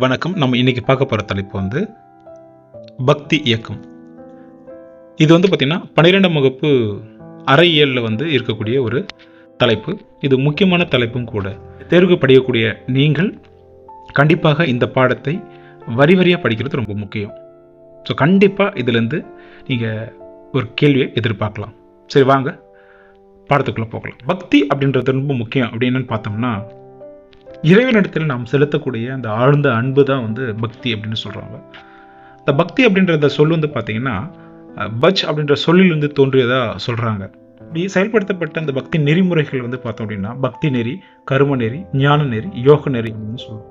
வணக்கம். நம்ம இன்னைக்கு பார்க்க போகிற தலைப்பு பக்தி இயக்கம். இது பார்த்தீங்கன்னா 12ஆம் வகுப்பு அறயியலில் இருக்கக்கூடிய ஒரு தலைப்பு. இது முக்கியமான தலைப்பும் கூட. தேர்வு படிக்கக்கூடிய நீங்கள் கண்டிப்பாக இந்த பாடத்தை வரி வரியாக படிக்கிறது ரொம்ப முக்கியம். ஸோ கண்டிப்பாக இதிலேருந்து நீங்கள் ஒரு கேள்வியை எதிர்பார்க்கலாம். சரி, வாங்க பாடத்துக்குள்ளே போகலாம். பக்தி அப்படின்றது ரொம்ப முக்கியம். அப்படி என்னன்னு பார்த்தோம்னா, இறைவனிடத்தில் நாம் செலுத்தக்கூடிய அந்த ஆழ்ந்த அன்பு தான் பக்தி அப்படின்னு சொல்கிறாங்க. இந்த பக்தி அப்படின்றத சொல் பார்த்தீங்கன்னா பஜ் அப்படின்ற சொல்லிலிருந்து தோன்றியதாக சொல்கிறாங்க. இப்படி செயல்படுத்தப்பட்ட அந்த பக்தி நெறிமுறைகள் பார்த்தோம் அப்படின்னா பக்தி நெறி, கரும நெறி, ஞான நெறி, யோக நெறி அப்படின்னு சொல்லுவோம்.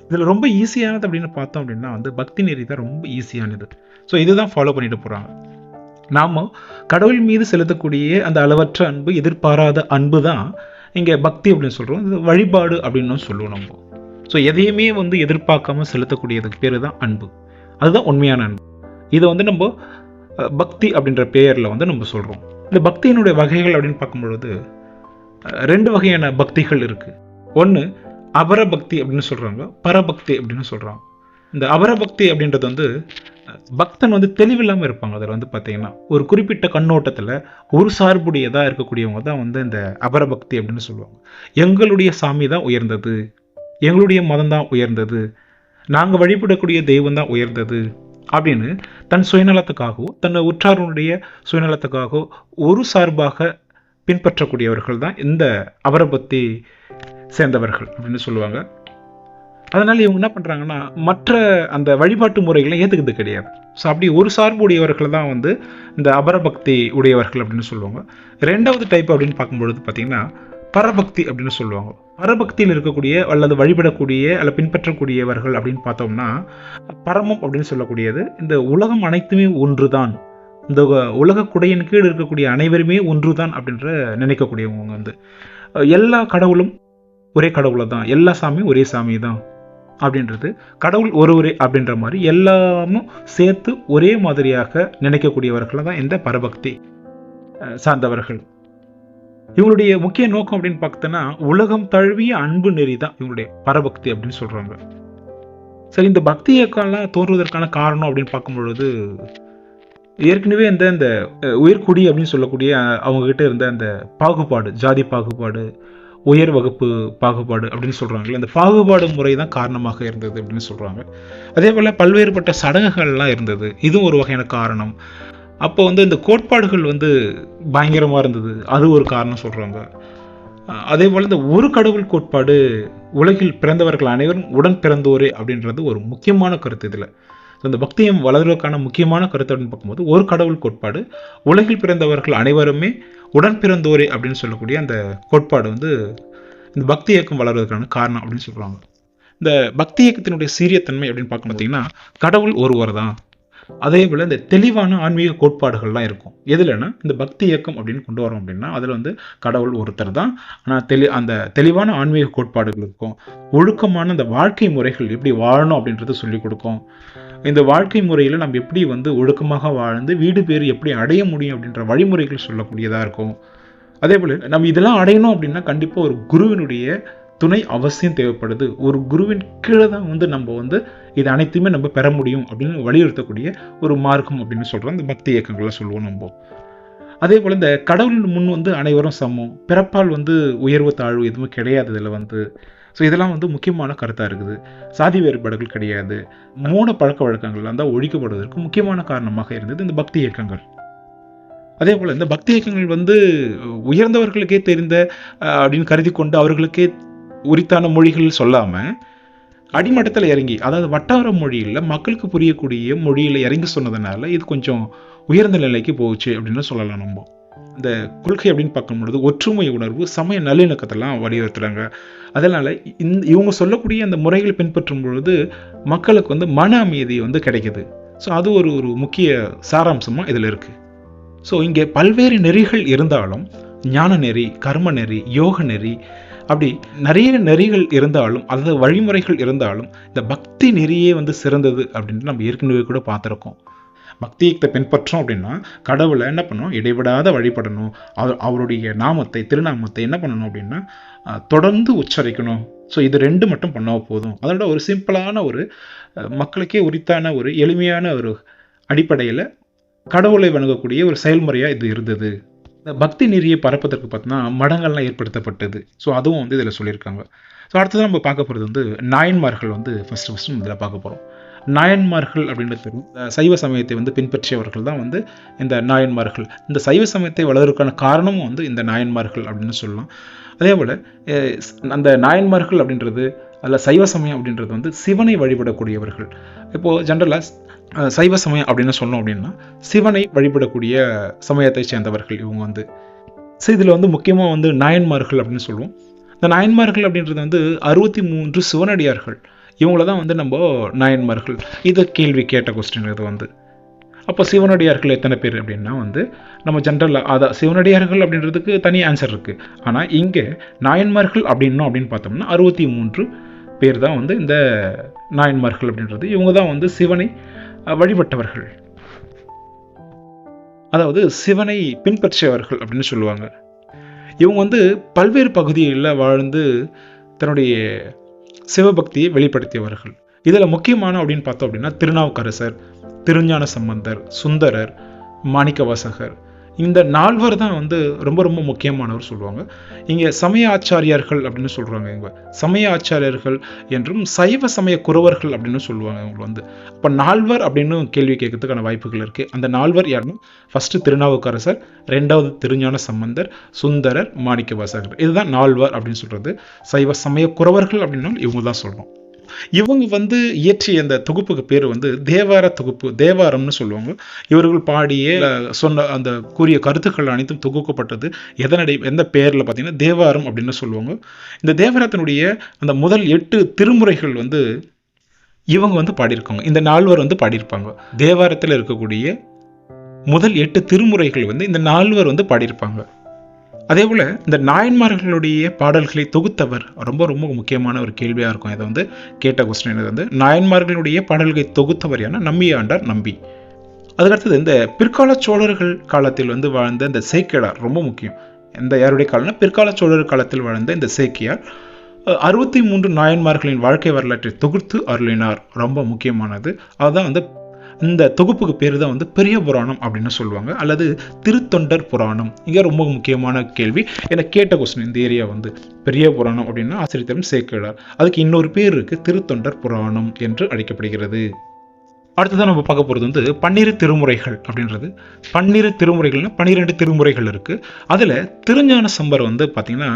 இதில் ரொம்ப ஈஸியானது அப்படின்னு பார்த்தோம் அப்படின்னா பக்தி நெறி தான் ரொம்ப ஈஸியானது. ஸோ இதுதான் ஃபாலோ பண்ணிட்டு போகிறாங்க. நாம் கடவுள் மீது செலுத்தக்கூடிய அந்த அளவற்ற அன்பு, எதிர்பாராத அன்பு தான் இங்கே பக்தி அப்படின்னு சொல்கிறோம். இது வழிபாடு அப்படின்னு சொல்லுவோம் நம்ம. ஸோ எதையுமே எதிர்பார்க்காம செலுத்தக்கூடியதுக்கு பேர் தான் அன்பு. அதுதான் உண்மையான அன்பு. இதை நம்ம பக்தி அப்படின்ற பெயரில் நம்ம சொல்கிறோம். இந்த பக்தியினுடைய வகைகள் அப்படின்னு பார்க்கும்பொழுது 2 வகையான பக்திகள் இருக்குது. ஒன்று அபரபக்தி அப்படின்னு சொல்கிறாங்க, பரபக்தி அப்படின்னு சொல்கிறாங்க. இந்த அபரபக்தி அப்படின்றது பக்தன் தெளிவில்லாமல் இருப்பாங்க. அதில் பார்த்தீங்கன்னா ஒரு குறிப்பிட்ட கண்ணோட்டத்தில் ஒரு சார்புடையதாக இருக்கக்கூடியவங்க தான் இந்த அபரபக்தி அப்படின்னு சொல்லுவாங்க. எங்களுடைய சாமி தான் உயர்ந்தது, எங்களுடைய மதம் தான் உயர்ந்தது, நாங்கள் வழிபடக்கூடிய தெய்வம் தான் உயர்ந்தது அப்படின்னு தன் சுயநலத்துக்காகவோ தன் உற்றாருடைய சுயநலத்துக்காகவோ ஒரு சார்பாக பின்பற்றக்கூடியவர்கள் தான் இந்த அபரபக்தி சேர்ந்தவர்கள் அப்படின்னு சொல்லுவாங்க. அதனால் இவங்க என்ன பண்ணுறாங்கன்னா மற்ற அந்த வழிபாட்டு முறைகளை ஏற்றுக்கிறது கிடையாது. ஸோ அப்படி ஒரு சார்பு உடையவர்கள் தான் இந்த அபரபக்தி உடையவர்கள் அப்படின்னு சொல்லுவாங்க. 2வது டைப் அப்படின்னு பார்க்கும்பொழுது பார்த்தீங்கன்னா பரபக்தி அப்படின்னு சொல்லுவாங்க. பரபக்தியில் இருக்கக்கூடிய அல்லது வழிபடக்கூடிய அல்லது பின்பற்றக்கூடியவர்கள் அப்படின்னு பார்த்தோம்னா பரமம் அப்படின்னு சொல்லக்கூடியது இந்த உலகம் அனைத்துமே ஒன்று தான், இந்த உலக குடையின் கீழ் இருக்கக்கூடிய அனைவருமே ஒன்று தான் அப்படின்ற நினைக்கக்கூடியவங்க. எல்லா கடவுளும் ஒரே கடவுளை தான், எல்லா சாமியும் ஒரே சாமி தான் அப்படின்றது, கடவுள் ஒருவரே அப்படின்ற மாதிரி எல்லாமும் சேர்த்து ஒரே மாதிரியாக நினைக்கக்கூடியவர்கள் தான் இந்த பரபக்தி சார்ந்தவர்கள். இவங்களுடைய முக்கிய நோக்கம் அப்படின்னு பார்த்தோன்னா உலகம் தழுவிய அன்பு நெறி தான் இவங்களுடைய பரபக்தி அப்படின்னு சொல்றாங்க. சரி, இந்த பக்தி இயக்கம்லாம் தோன்றுவதற்கான காரணம் அப்படின்னு பார்க்கும் பொழுது ஏற்கனவே இந்த உயர்குடி அப்படின்னு சொல்லக்கூடிய அவங்க கிட்ட இருந்த அந்த பாகுபாடு, ஜாதி பாகுபாடு, உயர் வகுப்பு பாகுபாடு அப்படின்னு சொல்கிறாங்களே, அந்த பாகுபாடு முறை தான் காரணமாக இருந்தது அப்படின்னு சொல்கிறாங்க. அதே போல் பல்வேறுபட்ட சடங்குகள்லாம் இருந்தது, இதுவும் ஒரு வகையான காரணம். அப்போ இந்த கோட்பாடுகள் பயங்கரமாக இருந்தது, அது ஒரு காரணம் சொல்கிறாங்க. அதே போல் இந்த ஒரு கடவுள் கோட்பாடு, உலகில் பிறந்தவர்கள் அனைவரும் உடன் பிறந்தோரே அப்படின்றது ஒரு முக்கியமான கருத்து. இதில் இந்த பக்தியம் வளர்வதற்கான முக்கியமான கருத்து அப்படின்னு பார்க்கும்போது ஒரு கடவுள் கோட்பாடு, உலகில் பிறந்தவர்கள் அனைவருமே உடன் பிறந்தோரே அப்படின்னு சொல்லக்கூடிய அந்த கோட்பாடு இந்த பக்தி இயக்கம் வளர்வதற்கான காரணம் அப்படின்னு சொல்கிறாங்க. இந்த பக்தி இயக்கத்தினுடைய சீரியத்தன்மை அப்படின்னு பார்க்க பார்த்தீங்கன்னா கடவுள் ஒருவர் தான். அதே போல் இந்த தெளிவான ஆன்மீக கோட்பாடுகள்லாம் இருக்கும். எதுலன்னா இந்த பக்தி இயக்கம் அப்படின்னு கொண்டு வரோம் அப்படின்னா அதில் கடவுள் ஒருத்தர் தான், ஆனால் அந்த தெளிவான ஆன்மீக கோட்பாடுகள் இருக்கும். ஒழுக்கமான அந்த வாழ்க்கை முறைகள் எப்படி வாழணும் அப்படின்றத சொல்லிக் கொடுக்கும். இந்த வாழ்க்கை முறையில் நம்ம எப்படி ஒழுக்கமாக வாழ்ந்து வீடு பேர் எப்படி அடைய முடியும் அப்படின்ற வழிமுறைகள் சொல்லக்கூடியதாக இருக்கும். அதே போல் நம்ம இதெல்லாம் அடையணும் அப்படின்னா கண்டிப்பாக ஒரு குருவினுடைய துணை அவசியம் தேவைப்படுது. ஒரு குருவின் கீழே தான் நம்ம இது அனைத்துமே நம்ம பெற முடியும் அப்படின்னு வலியுறுத்தக்கூடிய ஒரு மார்க்கம் அப்படின்னு சொல்கிறோம் இந்த பக்தி இயக்கங்கள்லாம் சொல்லுவோம் நம்ம. அதே போல் இந்த கடவுள் முன் அனைவரும் சமம், பிறப்பால் உயர்வு தாழ்வு எதுவும் கிடையாது. இதில் ஸோ இதெல்லாம் முக்கியமான கருத்தாக இருக்குது. சாதி வேறுபாடுகள் கிடையாது. மூட பழக்க வழக்கங்கள்லாம் தான் ஒழிக்கப்படுவதற்கு முக்கியமான காரணமாக இருந்தது இந்த பக்தி இயக்கங்கள். அதே போல் இந்த பக்தி இயக்கங்கள் உயர்ந்தவர்களுக்கே தெரிந்த அப்படின்னு கருதி கொண்டு அவர்களுக்கே உரித்தான மொழிகள் சொல்லாமல் அடிமட்டத்தில் இறங்கி, அதாவது வட்டார மொழியில் மக்களுக்கு புரியக்கூடிய மொழியில் இறங்கி சொன்னதுனால இது கொஞ்சம் உயர்ந்த நிலைக்கு போச்சு அப்படின்னு சொல்லலாம். நம்ம இந்த கொள்கை அப்படின்னு பார்க்கும்பொழுது ஒற்றுமை உணர்வு, சமய நல்லிணக்கத்தெல்லாம் வலியுறுத்துறாங்க. அதனால் இவங்க சொல்லக்கூடிய அந்த முறைகளை பின்பற்றும் பொழுது மக்களுக்கு மன அமைதி கிடைக்குது. ஸோ அது ஒரு முக்கிய சாராம்சமாக இதில் இருக்குது. ஸோ இங்கே பல்வேறு நெறிகள் இருந்தாலும், ஞான நெறி, கர்ம நெறி, யோக நெறி, அப்படி நிறைய நெறிகள் இருந்தாலும், அதாவது வழிமுறைகள் இருந்தாலும் இந்த பக்தி நெறியே சிறந்தது அப்படின்ட்டு நம்ம ஏற்கனவே கூட பார்த்துருக்கோம். பக்தி இயக்கத்தை பின்பற்றோம் அப்படின்னா கடவுளை என்ன பண்ணணும், இடைவிடாத வழிபடணும். அவருடைய நாமத்தை, திருநாமத்தை என்ன பண்ணணும் அப்படின்னா தொடர்ந்து உச்சரிக்கணும். ஸோ இது 2 மட்டும் பண்ணால் போதும். அதோட ஒரு சிம்பிளான ஒரு மக்களுக்கே உரித்தான ஒரு எளிமையான ஒரு அடிப்படையில் கடவுளை வணங்கக்கூடிய ஒரு செயல்முறையாக இது இருந்தது. இந்த பக்தி நெறியை பரப்பதற்கு பார்த்தீங்கன்னா மடங்கள்லாம் ஏற்படுத்தப்பட்டது. ஸோ அதுவும் வந்து இதில் சொல்லியிருக்காங்க. ஸோ அடுத்தது நம்ம பார்க்க போகிறது வந்து நாயன்மார்கள் வந்து ஃபஸ்ட்டு இதில் பார்க்க போகிறோம். நாயன்மார்கள் அப்படின்றது சைவ சமயத்தை வந்து பின்பற்றியவர்கள் தான் வந்து இந்த நாயன்மார்கள். இந்த சைவ சமயத்தை வளர்வதற்கான காரணமும் வந்து இந்த நாயன்மார்கள் அப்படின்னு சொல்லலாம். அதே போல் அந்த நாயன்மார்கள் அப்படின்றது அதில் சைவ சமயம் அப்படின்றது வந்து சிவனை வழிபடக்கூடியவர்கள். இப்போது ஜென்ரலாக சைவ சமயம் அப்படின்னு சொன்னோம் அப்படின்னா சிவனை வழிபடக்கூடிய சமயத்தை சேர்ந்தவர்கள் இவங்க வந்து. ஸோ இதில் வந்து முக்கியமாக வந்து நாயன்மார்கள் அப்படின்னு சொல்லுவோம். இந்த நாயன்மார்கள் அப்படின்றது வந்து 63 சிவனடியார்கள். இவங்கள தான் வந்து நம்ம நாயன்மார்கள். இதை கேள்வி கேட்ட கொஸ்டின் இது வந்து. அப்போ சிவனடியார்கள் எத்தனை பேர் அப்படின்னா வந்து நம்ம ஜென்ரலாக அதான் சிவனடியார்கள் அப்படின்றதுக்கு தனி ஆன்சர் இருக்குது. ஆனால் இங்கே நாயன்மார்கள் அப்படின்னு பார்த்தோம்னா 63 பேர் தான் வந்து இந்த நாயன்மார்கள் அப்படின்றது. இவங்க தான் வந்து சிவனை வழிபட்டவர்கள், அதாவது சிவனை பின்பற்றியவர்கள் அப்படின்னு சொல்லுவாங்க. இவங்க வந்து பல்வேறு பகுதிகளில் வாழ்ந்து தன்னுடைய சிவபக்தியை வெளிப்படுத்தியவர்கள். இதில் முக்கியமான அப்படின்னு பார்த்தோம் அப்படின்னா திருநாவுக்கரசர், திருஞான சம்பந்தர், சுந்தரர், மாணிக்கவாசகர், இந்த 4 தான் வந்து ரொம்ப ரொம்ப முக்கியமானவர் சொல்லுவாங்க. இங்கே சமய ஆச்சாரியார்கள் அப்படின்னு சொல்கிறாங்க. இவங்க சமய ஆச்சாரியர்கள் என்றும் சைவ சமய குறவர்கள் அப்படின்னு சொல்லுவாங்க இவங்க வந்து. அப்போ 4 அப்படின்னு கேள்வி கேட்கறதுக்கான வாய்ப்புகள் இருக்குது. அந்த 4 யாருன்னா ஃபஸ்ட்டு திருநாவுக்கரசர், 2வது திருஞான சம்பந்தர், சுந்தரர், மாணிக்கவாசகர். இதுதான் 4 அப்படின்னு சொல்கிறது. சைவ சமய குறவர்கள் அப்படின்னா இவங்க தான் சொல்லணும். இவங்க வந்து இயற்றிய அந்த தொகுப்புக்கு பேர் வந்து தேவார தொகுப்பு, தேவாரம்னு சொல்லுவாங்க. இவர்கள் பாடிய சொன்ன அந்த கூறிய கருத்துக்கள் அனைத்தும் தொகுக்கப்பட்டது எந்த பேரில் பார்த்தீங்கன்னா தேவாரம் அப்படின்னு சொல்லுவாங்க. இந்த தேவாரத்தினுடைய அந்த முதல் 8 திருமுறைகள் வந்து இவங்க வந்து பாடியிருக்காங்க. இந்த 4 வந்து பாடியிருப்பாங்க. தேவாரத்தில் இருக்கக்கூடிய முதல் 8 திருமுறைகள் வந்து இந்த 4 வந்து பாடியிருப்பாங்க. அதே போல் இந்த நாயன்மார்களுடைய பாடல்களை தொகுத்தவர் ரொம்ப ரொம்ப முக்கியமான ஒரு கேள்வியாக இருக்கும். இதை வந்து கேட்ட கொஸ்டின் இது வந்து நாயன்மார்களுடைய பாடல்களை தொகுத்தவர் யானா நம்பியாண்டார் நம்பி. அதுக்கடுத்தது இந்த பிற்கால சோழர்கள் காலத்தில் வந்து வாழ்ந்த இந்த சேக்கிழார் ரொம்ப முக்கியம். இந்த யாருடைய காலம்னா பிற்கால சோழர் காலத்தில் வாழ்ந்த இந்த சேக்கியார் 63 நாயன்மார்களின் வாழ்க்கை வரலாற்றை தொகுத்து அருளினார். ரொம்ப முக்கியமானது. அதுதான் வந்து இந்த தொகுப்புக்கு பேர் தான் வந்து பெரிய புராணம் அப்படின்னு சொல்லுவாங்க, அல்லது திருத்தொண்டர் புராணம். இங்கே ரொம்ப முக்கியமான கேள்வி எனக்கு கேட்ட கொஸ்டின். இந்த ஏரியா வந்து பெரிய புராணம் அப்படின்னா ஆசிரியர் சேக்கிழார். அதுக்கு இன்னொரு பேர் இருக்கு, திருத்தொண்டர் புராணம் என்று அழைக்கப்படுகிறது. அடுத்ததான் நம்ம பார்க்க போகிறது வந்து 12 திருமுறைகள் அப்படின்றது. 12 திருமுறைகள்னா 12 திருமுறைகள் இருக்கு. அதில் திருஞான சம்பந்தர் வந்து பார்த்தீங்கன்னா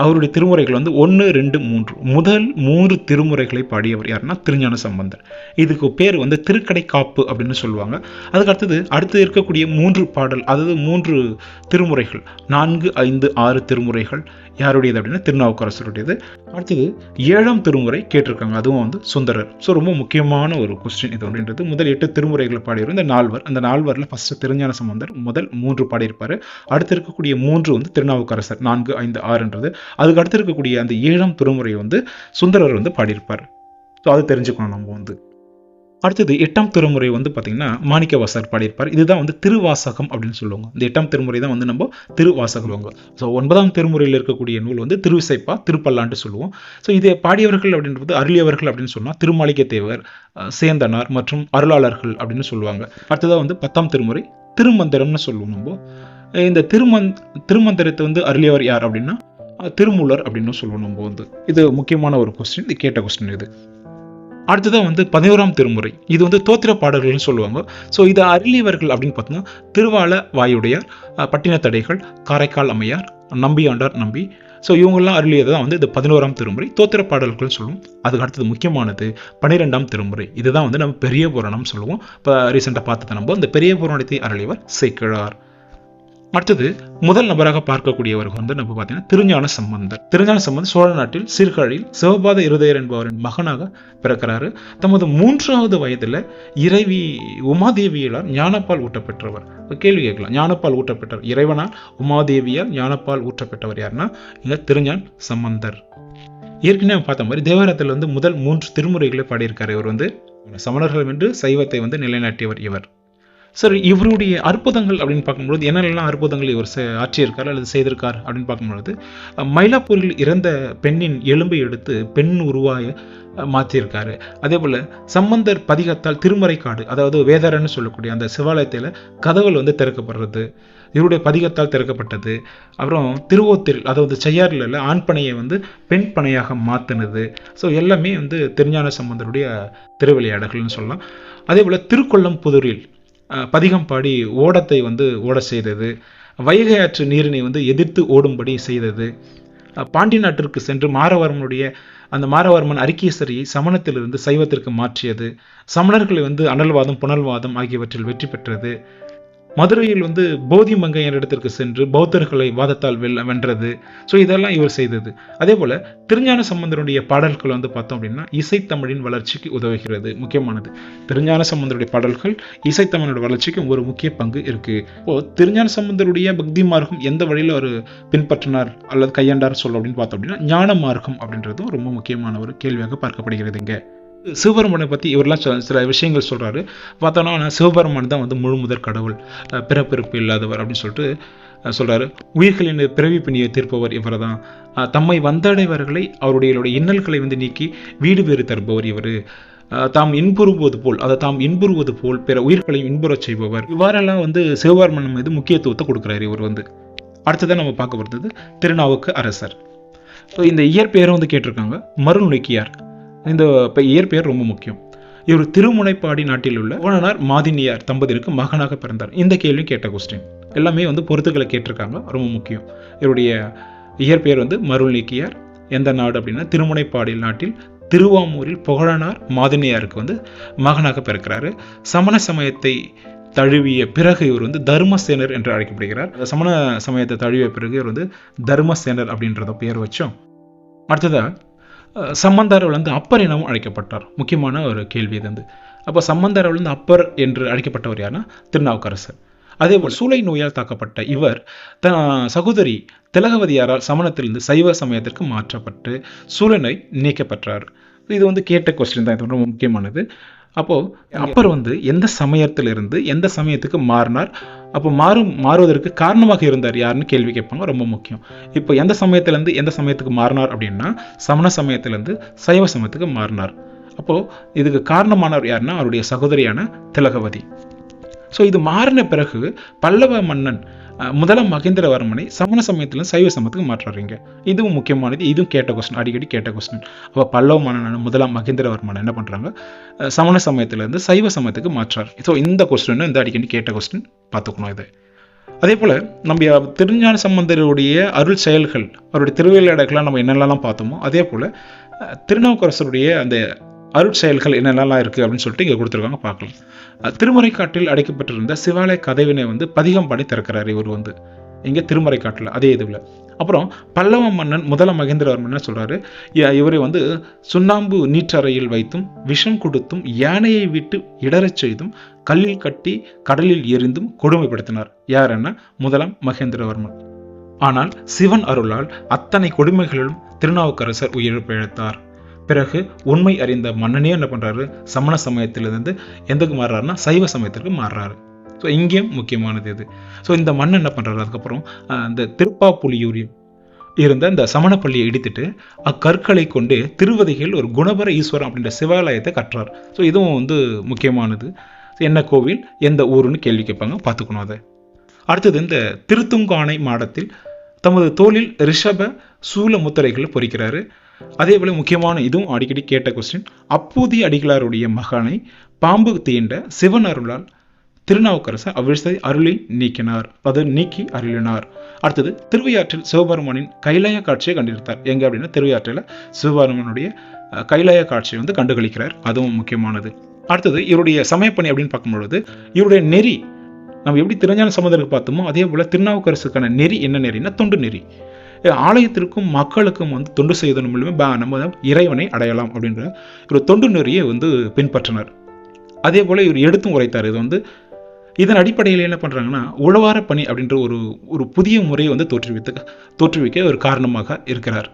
அவருடைய திருமுறைகள் வந்து 1, 2, 3 முதல் 3 திருமுறைகளை பாடியவர் யாருன்னா திருஞான சம்பந்தர். இதுக்கு பேர் வந்து திருக்கடை காப்பு அப்படின்னு சொல்லுவாங்க. அதுக்கு அடுத்து இருக்கக்கூடிய 3 பாடல், அதாவது 3 திருமுறைகள், 4, 5, 6 திருமுறைகள் யாருடையது அப்படின்னா திருநாவுக்கரசருடையது. அடுத்தது 7ஆம் திருமுறை கேட்டிருக்காங்க, அதுவும் வந்து சுந்தரர். ஸோ ரொம்ப முக்கியமான ஒரு கொஸ்டின் இது அப்படின்றது. முதல் 8 திருமுறைகளை பாடியவர் இந்த 4. அந்த 4ல் ஃபர்ஸ்ட் திருஞான சம்பந்தர் முதல் 3 பாடியிருப்பார். அடுத்து இருக்கக்கூடிய 3 வந்து திருநாவுக்கரசர், 4, 5, 6ன்றது. அதுக்கு அடுத்து இருக்கக்கூடிய அந்த 7ஆம் திருமுறை வந்து சுந்தரர் வந்து பாடியிருப்பார். ஸோ அது தெரிஞ்சுக்கணும் நம்ம வந்து. அடுத்தது 8ஆம் திருமுறை வந்து பார்த்தீங்கன்னா மாணிக்கவாசகர் பாடியிருப்பார். இதுதான் வந்து திருவாசகம் அப்படின்னு சொல்லுவாங்க. இந்த 8ஆம் திருமுறை தான் வந்து நம்ம திருவாசகம். ஸோ 9ஆம் திருமுறையில் இருக்கக்கூடிய நூல் வந்து திருவிசைப்பா, திருப்பல்லாண்டு சொல்லுவோம். ஸோ இதை பாடியவர்கள் அப்படின்றது அருளியவர்கள் அப்படின்னு சொன்னால் திருமாளிகை தேவர், சேந்தனார் மற்றும் அருளாளர்கள் அப்படின்னு சொல்லுவாங்க. அடுத்ததாக வந்து 10ஆம் திருமுறை திருமந்திரம்னு சொல்லுவோம் நம்ம. இந்த திருமந்திரத்தை வந்து அருளியவர் யார் அப்படின்னா திருமூலர் அப்படின்னு சொல்லுவோம் நம்ம வந்து. இது முக்கியமான ஒரு கொஸ்டின், இது கேட்ட கொஸ்டின் இது. அடுத்ததான் வந்து 11ஆம் திருமுறை. இது வந்து தோத்திர பாடல்கள்னு சொல்லுவாங்க. ஸோ இதை அருளியவர்கள் அப்படின்னு பார்த்தோம்னா திருவால வாயுடையார், பட்டினத்தடைகள், காரைக்கால் அம்மையார், நம்பியாண்டார் நம்பி. ஸோ இவங்கெல்லாம் அருளியது தான் வந்து இந்த 11ஆம் திருமுறை தோத்திர பாடல்கள் சொல்லுவோம். அதுக்கு அடுத்தது முக்கியமானது 12ஆம் திருமுறை. இதுதான் வந்து நம்ம பெரிய புராணம் சொல்லுவோம். இப்போ ரீசெண்டாக பார்த்தது நம்ம இந்த பெரிய புராணத்தை அருளியவர் சேக்கிழார். அடுத்தது முதல் நபராக பார்க்கக்கூடியவர் வந்து நம்ம பார்த்தீங்கன்னா திருஞான சம்பந்தர். திருஞான சம்பந்தர் சோழ நாட்டில் சீர்காழியில் சிவபாத இருதயர் என்பவரின் மகனாக பிறக்கிறாரு. தமது 3வது வயதில் இறைவி உமாதேவியால் ஞானப்பால் ஊட்டப்பெற்றவர். கேள்வி கேட்கலாம், ஞானப்பால் ஊட்டப்பெற்றவர் இறைவனால் உமாதேவியால் ஞானப்பால் ஊட்டப்பெற்றவர் யாருன்னா இங்க திருஞான சம்பந்தர். ஏற்கனவே பார்த்த மாதிரி தேவாரத்தில் வந்து முதல் 3 திருமுறைகளை பாடியிருக்காரு. இவர் வந்து சமணர்கள் வென்று சைவத்தை வந்து நிலைநாட்டியவர் இவர். சரி, இவருடைய அற்புதங்கள் அப்படின்னு பார்க்கும்பொழுது என்னென்னலாம் அற்புதங்கள் இவர் ஆற்றியிருக்கார் அல்லது செய்திருக்கார் அப்படின்னு பார்க்கும்பொழுது, மயிலாப்பூரில் இறந்த பெண்ணின் எலும்பை எடுத்து பெண் உருவாய மாற்றியிருக்காரு. அதே போல் சம்பந்தர் பதிகத்தால் திருமறைக்காடு, அதாவது வேதாரன்னு சொல்லக்கூடிய அந்த சிவாலயத்தில் கதவுகள் வந்து திறக்கப்படுறது இவருடைய பதிகத்தால் திறக்கப்பட்டது. அப்புறம் திருவோத்தில், அதாவது செய்யாறில் ஆண் பனையை வந்து பெண் பனையாக மாற்றினது. ஸோ எல்லாமே வந்து திருஞான சம்பந்தருடைய திருவிளையாடல்கள்னு சொல்லலாம். அதே போல் திருக்கொள்ளம்புதூரில் பதிகம் பாடி ஓடத்தை வந்து ஓட செய்தது, வைகை ஆற்று நீரினை வந்து எதிர்த்து ஓடும்படி செய்தது, பாண்டி நாட்டிற்கு சென்று அந்த மாரவர்மன் அரிகேசரியை சமணத்திலிருந்து சைவத்திற்கு மாற்றியது, சமணர்களை வந்து அனல்வாதம் புனல்வாதம் ஆகியவற்றில் வெற்றி பெற்றது, மதுரையில் வந்து போதி மங்கை என்ற இடத்திற்கு சென்று பௌத்தர்களை வாதத்தால் வென்றது. ஸோ இதெல்லாம் இவர் செய்தது. அதே போல் திருஞான சம்பந்தருடைய பாடல்கள் வந்து பார்த்தோம் அப்படின்னா இசைத்தமிழின் வளர்ச்சிக்கு உதவுகிறது. முக்கியமானது, திருஞான சம்பந்தருடைய பாடல்கள் இசைத்தமிழோட வளர்ச்சிக்கு ஒரு முக்கிய பங்கு இருக்கு. திருஞான சம்பந்தருடைய பக்தி மார்க்கம் எந்த வழியில் அவர் பின்பற்றினார் அல்லது கையாண்டார் சொல்ல அப்படின்னு பார்த்தோம் அப்படின்னா ஞான மார்க்கம் அப்படின்றதும் ரொம்ப முக்கியமான ஒரு கேள்வியாக பார்க்கப்படுகிறது. இங்கே சிவபெருமானை பற்றி இவரெல்லாம் சில விஷயங்கள் சொல்கிறாரு. பார்த்தோன்னா சிவபெருமான் தான் வந்து முழு முதற் கடவுள், பிறப்பிறப்பு இல்லாதவர் அப்படின்னு சொல்லிட்டு சொல்கிறாரு. உயிர்களின் பிறவி பிணியை தீர்ப்பவர் இவர் தான், தம்மை வந்தடைவர்களை அவருடைய இன்னல்களை வந்து நீக்கி வீடு வேறு தருபவர் இவர், தாம் இன்புறுவது போல் பிற உயிர்களையும் இன்புறச் செய்பவர். இவ்வாறெல்லாம் வந்து சிவபெருமான் மீது முக்கியத்துவத்தை கொடுக்குறாரு இவர் வந்து. அடுத்ததான் நம்ம பார்க்க போகிறது திருநாவுக்கு அரசர். இந்த இயற்பெயரை வந்து கேட்டிருக்காங்க, மருநுக்கியார். இந்த இயற்பெயர் ரொம்ப முக்கியம். இவர் திருமுனைப்பாடி நாட்டில் உள்ள ஓணனார் மாதினியார் தம்பதியருக்கு மகனாக பிறந்தார். இந்த கேள்வியும் கேட்ட கொஸ்டின் எல்லாமே வந்து பொறுத்துக்களை கேட்டிருக்காங்க, ரொம்ப முக்கியம். இவருடைய இயற்பெயர் வந்து மருள்நீக்கியார். எந்த நாடு அப்படின்னா திருமுனைப்பாடி நாட்டில் திருவாமூரில் புகழனார் மாதினியாருக்கு வந்து மகனாக பிறக்கிறாரு. சமண சமயத்தை தழுவிய பிறகு இவர் வந்து தர்மசேனர் என்று அழைக்கப்படுகிறார். சமண சமயத்தை தழுவிய பிறகு இவர் வந்து தர்மசேனர் அப்படின்றத பெயர் வச்சோம். அடுத்ததா சம்பந்தர் வந்து அப்பர் எனவும் அழைக்கப்பட்டார். முக்கியமான ஒரு கேள்வி இது வந்து. அப்போ சம்பந்தர் வந்து அப்பர் என்று அழைக்கப்பட்டவர் யாருன்னா திருநாவுக்கரசர். அதே போல் சூளை நோயால் தாக்கப்பட்ட இவர் தன் சகோதரி திலகவதியாரால் சமணத்திலிருந்து சைவ சமயத்திற்கு மாற்றப்பட்டு சூளை நீக்கப்பட்டார். இது வந்து கேட்ட கொஸ்டின் தான், இது ரொம்ப முக்கியமானது. அப்போது அப்பர் வந்து எந்த சமயத்திலிருந்து எந்த சமயத்துக்கு மாறினார், அப்போ மாறுவதற்கு காரணமாக இருந்தார் யாருன்னு கேள்வி கேட்பாங்க, ரொம்ப முக்கியம். இப்போ எந்த சமயத்திலேருந்து எந்த சமயத்துக்கு மாறினார் அப்படின்னா சமண சமயத்திலேருந்து சைவ சமயத்துக்கு மாறினார். அப்போது இதுக்கு காரணமானவர் யாருன்னா அவருடைய சகோதரியான திலகவதி. ஸோ இது மாறின பிறகு பல்லவ மன்னன் முதலாம் மகேந்திரவர்மனை சமண சமயத்தில் சைவ சமயத்துக்கு மாற்றுறீங்க. இதுவும் முக்கியமானது, இதுவும் கேட்ட கொஸ்டின், அடிக்கடி கேட்ட கொஸ்டின். அப்போ பல்லவ மன்னன் முதலாம் மகேந்திரவர்மன் என்ன பண்ணுறாங்க, சமண சமயத்திலேருந்து சைவ சமயத்துக்கு மாற்றார். ஸோ இந்த கொஸ்டின் இந்த அடிக்கடி கேட்ட கொஸ்டின் பார்த்துக்கணும் இது. அதே போல் நம்ம திருஞான சம்பந்தருடைய அருள் செயல்கள், அவருடைய திருவிளையாடல்கள்லாம் நம்ம என்னென்னலாம் பார்த்தோமோ அதே போல் திருநாவுக்கரசருடைய அந்த அருட்செயல்கள் என்னென்னலாம் இருக்குது அப்படின்னு சொல்லிட்டு இங்கே கொடுத்துருக்காங்க, பார்க்கலாம். திருமறைக்காட்டில் அடைக்கப்பட்டிருந்த சிவாலய கதவினை வந்து பதிகம் பாடி திறக்கிறார் இவர் வந்து இங்கே திருமறைக்காட்டில், அதே இதுவில். அப்புறம் பல்லவ மன்னன் முதலாம் மகேந்திரவர்மன் என்ன சொல்கிறாரு, இவரை வந்து சுண்ணாம்பு நீற்றறையில் வைத்தும் விஷம் கொடுத்தும் யானையை விட்டு இடறச் செய்தும் கல்லில் கட்டி கடலில் எரிந்தும் கொடுமைப்படுத்தினார். யாருன்னா முதலாம் மகேந்திரவர்மன். ஆனால் சிவன் அருளால் அத்தனை கொடுமைகளிலும் திருநாவுக்கரசர் உயிர் பிழைத்தார். பிறகு உண்மை அறிந்த மன்னனே என்ன பண்ணுறாரு, சமண சமயத்திலிருந்து எந்தக்கு மாறுறாருன்னா சைவ சமயத்திற்கு மாறுறாரு. ஸோ இங்கேயும் முக்கியமானது இது. ஸோ இந்த மன்னன் என்ன பண்ணுறாரு, அதுக்கப்புறம் இந்த திருப்பாப்புலியூரில் இருந்த இந்த சமணப்பள்ளியை இடித்துட்டு அக்கற்களை கொண்டு திருவதிகையில் ஒரு குணபர ஈஸ்வரம் அப்படின்ற சிவாலயத்தை கட்டுறார். ஸோ இதுவும் வந்து முக்கியமானது. என்ன கோவில் எந்த ஊருன்னு கேள்வி கேட்பாங்க, பார்த்துக்கணும் அதை. அடுத்தது இந்த திருத்துங்கானை மாடத்தில் தமது தோளில் ரிஷப சூல முத்திரைகளை பொறிக்கிறாரு. அதே போல முக்கியமான இதுவும் அடிக்கடி கேட்ட கொஸ்டின், அப்பூதி அடிகளாருடைய மகனை பாம்பு தீண்ட சிவன் அருளால் திருநாவுக்கரசர் அவ்விஷத்தை அருளை நீக்கினார், அதை நீக்கி அருளினார். அடுத்தது திருவையாற்றில் சிவபெருமானின் கைலாய காட்சியை கண்டிருந்தார். எங்க அப்படின்னா திருவையாற்றில் சிவபெருமானுடைய கைலாய காட்சியை வந்து கண்டுகளிக்கிறார், அதுவும் முக்கியமானது. அடுத்தது இவருடைய சமயப்பணி அப்படின்னு பார்க்கும்பொழுது இவருடைய நெறி நம்ம எப்படி திருஞான சம்பந்தருக்கு பார்த்தோமோ அதே போல திருநாவுக்கரசுக்கான நெறி என்ன நெறினா தொண்டு நெறி. ஆலயத்திற்கும் மக்களுக்கும் வந்து தொண்டு செய்வதன் மூலமே நம்ம இறைவனை அடையலாம் அப்படின்ற ஒரு தொண்டு நெறியை வந்து பின்பற்றினார். அதே போல் இவர் எடுத்தும் உரைத்தார். இது வந்து இதன் அடிப்படையில் என்ன பண்ணுறாங்கன்னா உழவார பணி அப்படின்ற ஒரு புதிய முறையை வந்து தோற்றுவிக்க ஒரு காரணமாக இருக்கிறார்.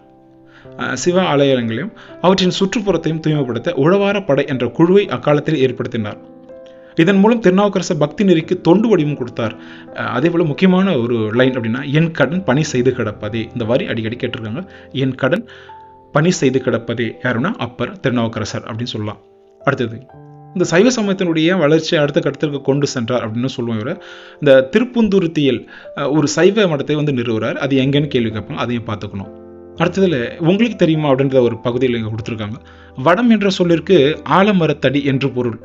சிவ ஆலயங்களையும் அவற்றின் சுற்றுப்புறத்தையும் தூய்மைப்படுத்த உழவார படை என்ற குழுவை அக்காலத்தில் ஏற்படுத்தினார். இதன் மூலம் திருநாவுக்கரசர் பக்தி நெறிக்கு தொண்டு வடிவம் கொடுத்தார். அதே போல் முக்கியமான ஒரு லைன் அப்படின்னா, என் கடன் பணி செய்து கிடப்பதே. இந்த வரி அடிக்கடி கேட்டிருக்காங்க. என் கடன் பணி செய்து கிடப்பதே யாருன்னா அப்பர் திருநாவுக்கரசர் அப்படின்னு சொல்லலாம். அடுத்தது, இந்த சைவ சமயத்தினுடைய வளர்ச்சியை அடுத்த கட்டத்திற்கு கொண்டு சென்றார் அப்படின்னு சொல்லுவோம். இவர் இந்த திருப்புந்துருத்தியல் ஒரு சைவ மடத்தை வந்து நிறுவுறார். அது எங்கன்னு கேள்வி கேட்பாங்க, அதையும் பார்த்துக்கணும். அடுத்ததில் உங்களுக்கு தெரியுமா அப்படின்ற ஒரு பகுதியில் இங்கே கொடுத்துருக்காங்க. வடம் என்ற சொல்லிற்கு ஆலமரத்தடி என்று பொருள்.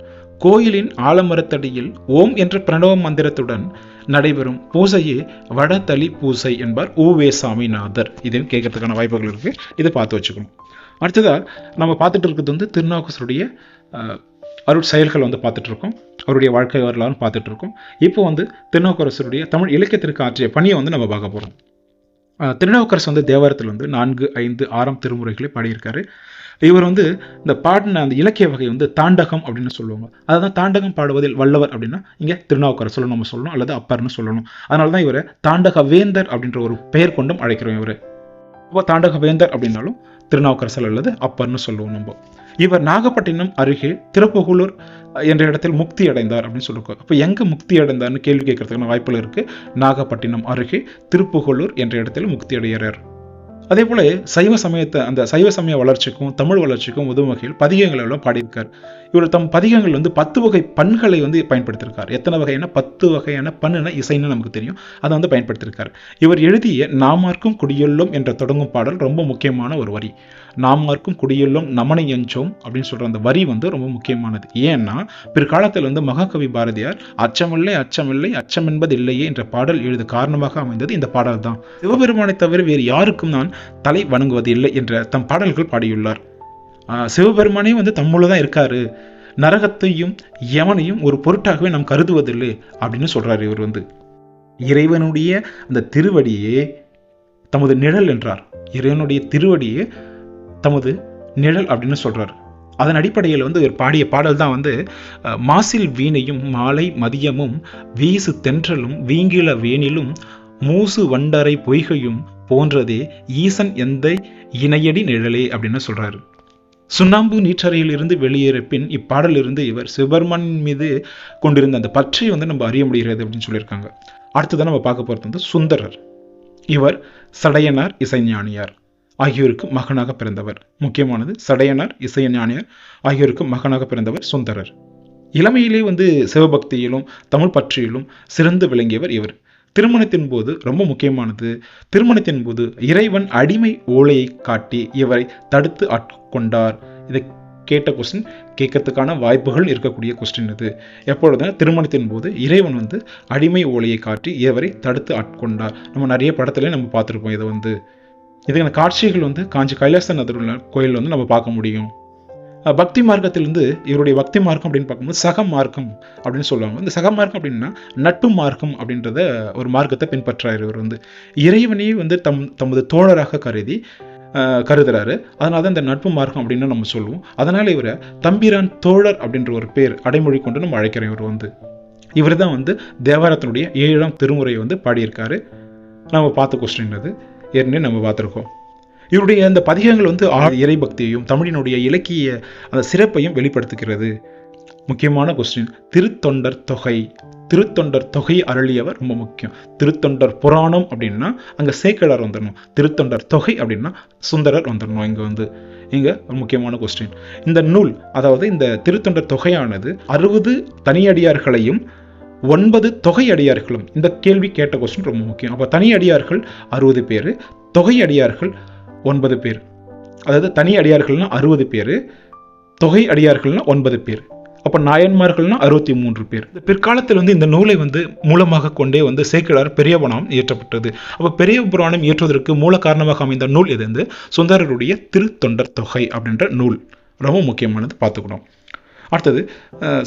கோயிலின் ஆலமரத்தடியில் ஓம் என்ற பிரணவ மந்திரத்துடன் நடைபெறும் பூசையே வடதளி பூசை என்பார் உவே சாமிநாதர். இதையும் கேட்கறதுக்கான வாய்ப்புகள் இருக்கு, இதை பார்த்து வச்சுக்கணும். அடுத்ததா நம்ம பார்த்துட்டு இருக்கிறது வந்து திருநாவுக்கரசருடைய அருட் செயல்கள் வந்து பார்த்துட்டு இருக்கோம், அவருடைய வாழ்க்கை வரலாறு பார்த்துட்டு இருக்கோம். இப்போ வந்து திருநாவுக்கரசருடைய தமிழ் இலக்கியத்திற்கு ஆற்றிய பணியை வந்து நம்ம பார்க்க போறோம். திருநாவுக்கரசர் வந்து தேவாரத்தில் வந்து 4, 5, 6 திருமுறைகளை பாடியிருக்காரு. இவர் வந்து இந்த பாடின அந்த இலக்கிய வகை வந்து தாண்டகம் அப்படின்னு சொல்லுவாங்க. அதான் தாண்டகம் பாடுவதில் வல்லவர் அப்படின்னா இங்கே திருநாவுக்கரசர் நம்ம சொல்லணும், அல்லது அப்பர்னு சொல்லணும். அதனால தான் இவரை தாண்டக வேந்தர் அப்படின்ற ஒரு பெயர் கொண்டும் அழைக்கிறோம். இவர் இப்போ தாண்டக வேந்தர் அப்படின்னாலும் திருநாவுக்கரசர் அல்லது அப்பர்னு சொல்லுவோம் நம்ம. இவர் நாகப்பட்டினம் அருகே திருப்புகலூர் என்ற இடத்தில் முக்தி அடைந்தார் அப்படின்னு சொல்லியிருக்கோம். அப்போ எங்கே முக்தி அடைந்தார்னு கேள்வி கேட்கறதுக்கான வாய்ப்புகள் இருக்குது. நாகப்பட்டினம் அருகே திருப்புகலூர் என்ற இடத்தில் முக்தி அடைகிறார். அதே போல சைவ சமயத்தை அந்த சைவ சமய வளர்ச்சிக்கும் தமிழ் வளர்ச்சிக்கும் உதவும் வகையில் பதிகங்களை எல்லாம் பாடியிருக்கார். இவர் தம் பதிகங்கள் வந்து 10 வகை பண்களை வந்து பயன்படுத்தியிருக்கார். எத்தனை வகையான 10 வகையான பண்ணுன இசைன்னு நமக்கு தெரியும், அதை வந்து பயன்படுத்தியிருக்கார். இவர் எழுதிய நாமார்க்கும் குடியொல்லும் என்ற தொடங்கும் பாடல் ரொம்ப முக்கியமான ஒரு வரி. நாமார்க்கும் குடியொல்லும் நமனை எஞ்சோம் அப்படின்னு சொல்ற அந்த வரி வந்து ரொம்ப முக்கியமானது. ஏன்னா பிற்காலத்தில் வந்து மகாகவி பாரதியார் அச்சமில்லை அச்சமில்லை அச்சம் என்பது இல்லையே என்ற பாடல் எழுத காரணமாக அமைந்தது இந்த பாடல் தான். சிவபெருமானை தவிர வேறு யாருக்கும் நான் தலை வணங்குவது இல்லை என்ற தம் பாடல்கள் பாடியுள்ளார். சிவபெருமானே வந்து தம்முள்ள தான் இருக்காரு, நரகத்தையும் யமனையும் ஒரு பொருட்டாகவே நாம் கருதுவதில்லை அப்படின்னு சொல்றாரு. இவர் வந்து இறைவனுடைய அந்த திருவடியே தமது நிழல் என்றார். இறைவனுடைய திருவடியே தமது நிழல் அப்படின்னு சொல்றாரு. அதன் அடிப்படையில் வந்து இவர் பாடிய பாடல் தான் வந்து மாசில் வீணையும் மாலை மதியமும் வீசு தென்றலும் வீங்கில வேனிலும் மூசு வண்டரை பொய்கையும் போன்றதே ஈசன் எந்த இணையடி நிழலே அப்படின்னு சொல்றாரு. சுண்ணாம்பு நீற்றறையில் இருந்து வெளியேற பின் இப்பாடலிருந்து இவர் சிவபெருமான் மீது கொண்டிருந்த அந்த பற்றை வந்து நம்ம அறிய முடிகிறது அப்படின்னு சொல்லியிருக்காங்க. அடுத்ததான் நம்ம பார்க்க போறது வந்து சுந்தரர். இவர் சடையனார் இசைஞானியார் ஆகியோருக்கு மகனாக பிறந்தவர். முக்கியமானது, சடையனார் இசைஞானியார் ஆகியோருக்கு மகனாக பிறந்தவர் சுந்தரர். இளமையிலே வந்து சிவபக்தியிலும் தமிழ் பற்றியிலும் சிறந்து விளங்கியவர் இவர். திருமணத்தின் போது ரொம்ப முக்கியமானது, திருமணத்தின் போது இறைவன் அடிமை ஓலையை காட்டி இவரை தடுத்து ஆட்கொண்டார். இதை கேட்ட கொஸ்டின், கேட்கறதுக்கான வாய்ப்புகள் இருக்கக்கூடிய கொஸ்டின் இது. எப்பொழுது திருமணத்தின் போது இறைவன் வந்து அடிமை ஓலையை காட்டி இவரை தடுத்து ஆட்கொண்டார். நம்ம நிறைய படத்துல நம்ம பார்த்துருப்போம். இதை வந்து இதுக்கான காட்சிகள் வந்து காஞ்சி கைலாசநாதர் கோயில் வந்து நம்ம பார்க்க முடியும். பக்தி மார்க்கத்திலிருந்து இவருடைய பக்தி மார்க்கம் அப்படின்னு பார்க்கும்போது சக மார்க்கம் அப்படின்னு சொல்லுவாங்க. இந்த சக மார்க்கம் அப்படின்னா நட்பு மார்க்கம் அப்படின்றத ஒரு மார்க்கத்தை பின்பற்றாரு. இவர் வந்து இறைவனையே வந்து தமது தோழராக கருதுறாரு. அதனால தான் இந்த நட்பு மார்க்கம் அப்படின்னு நம்ம சொல்லுவோம். அதனால இவரை தம்பிரான் தோழர் அப்படின்ற ஒரு பேர் அடைமொழி கொண்டு நம்ம அழைக்கிறோம். இவர் வந்து இவர் தான் வந்து தேவாரத்தினுடைய 7ஆம் திருமுறையை வந்து பாடியிருக்காரு. நம்ம பார்த்த கொஸ்டின் அது ஏற்கனவே நம்ம பார்த்துருக்கோம். இவருடைய அந்த பதிகங்கள் வந்து இறை பக்தியையும் தமிழினுடைய இலக்கிய அந்த சிறப்பையும் வெளிப்படுத்துகிறது. முக்கியமான கொஸ்டின், திருத்தொண்டர் தொகை. திருத்தொண்டர் தொகை அருளியவர் ரொம்ப முக்கியம். திருத்தொண்டர் புராணம் அப்படின்னா அங்கே சேக்கிழார் வந்துடணும். திருத்தொண்டர் தொகை அப்படின்னா சுந்தரர் வந்துடணும். இங்கே முக்கியமான கொஸ்டின். இந்த நூல், அதாவது இந்த திருத்தொண்டர் தொகையானது 60 தனியடியார்களையும் 9 தொகை அடியார்களும், இந்த கேள்வி கேட்ட கொஸ்டின் ரொம்ப முக்கியம். அப்போ தனி அடியார்கள் 60 பேர், தொகை அடியார்கள் 9 பேர். அதாவது தனி அடியார்கள்னா 60 பேர், தொகை அடியார்கள்னா 9 பேர். அப்போ நாயன்மார்கள்னா 63 பேர். பிற்காலத்தில் வந்து இந்த நூலை வந்து மூலமாக கொண்டே வந்து சேக்கிழார் பெரிய புராணம் இயற்றப்பட்டது. அப்போ பெரிய புராணம் இயற்றுவதற்கு மூல காரணமாக அமைந்த நூல் இது வந்து சுந்தரருடைய திருத்தொண்டர் தொகை அப்படின்ற நூல். ரொம்ப முக்கியமானது, பார்த்துக்கணும். அடுத்தது,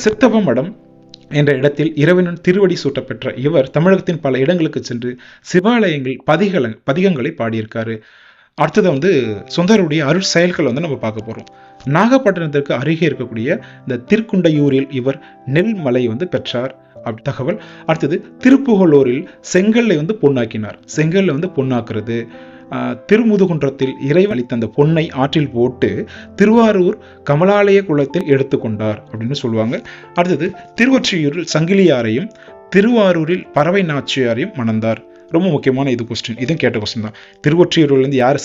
சித்தவ மடம் என்ற இடத்தில் இறைவனின் திருவடி சூட்டப்பெற்ற இவர் தமிழகத்தின் பல இடங்களுக்கு சென்று சிவாலயங்கள் பதிகங்களை பாடியிருக்காரு. அடுத்தது வந்து சுந்தரருடைய அருள் செயல்கள் வந்து நம்ம பார்க்க போறோம். நாகப்பட்டினத்திற்கு அருகே இருக்கக்கூடிய இந்த திருக்குண்டையூரில் இவர் நெல்மலை வந்து பெற்றார் தகவல். அடுத்தது திருப்புகலூரில் செங்கல்லை வந்து பொன்னாக்கினார். செங்கல்ல வந்து பொன்னாக்குறது, திருமுதுகுன்றத்தில் இறைவன் அளித்த அந்த பொன்னை ஆற்றில் போட்டு திருவாரூர் கமலாலய குளத்தில் எடுத்துக்கொண்டார் அப்படின்னு சொல்லுவாங்க. அடுத்தது திருவொற்றியூரில் சங்கிலியாரையும் திருவாரூரில் பறவை நாச்சியாரையும் மணந்தார். ரொம்ப முக்கியமான இது கொஸ்டின், இதுவும் கேட்ட கொஸ்டின் தான். திருவொற்றியூர்லேருந்து யார்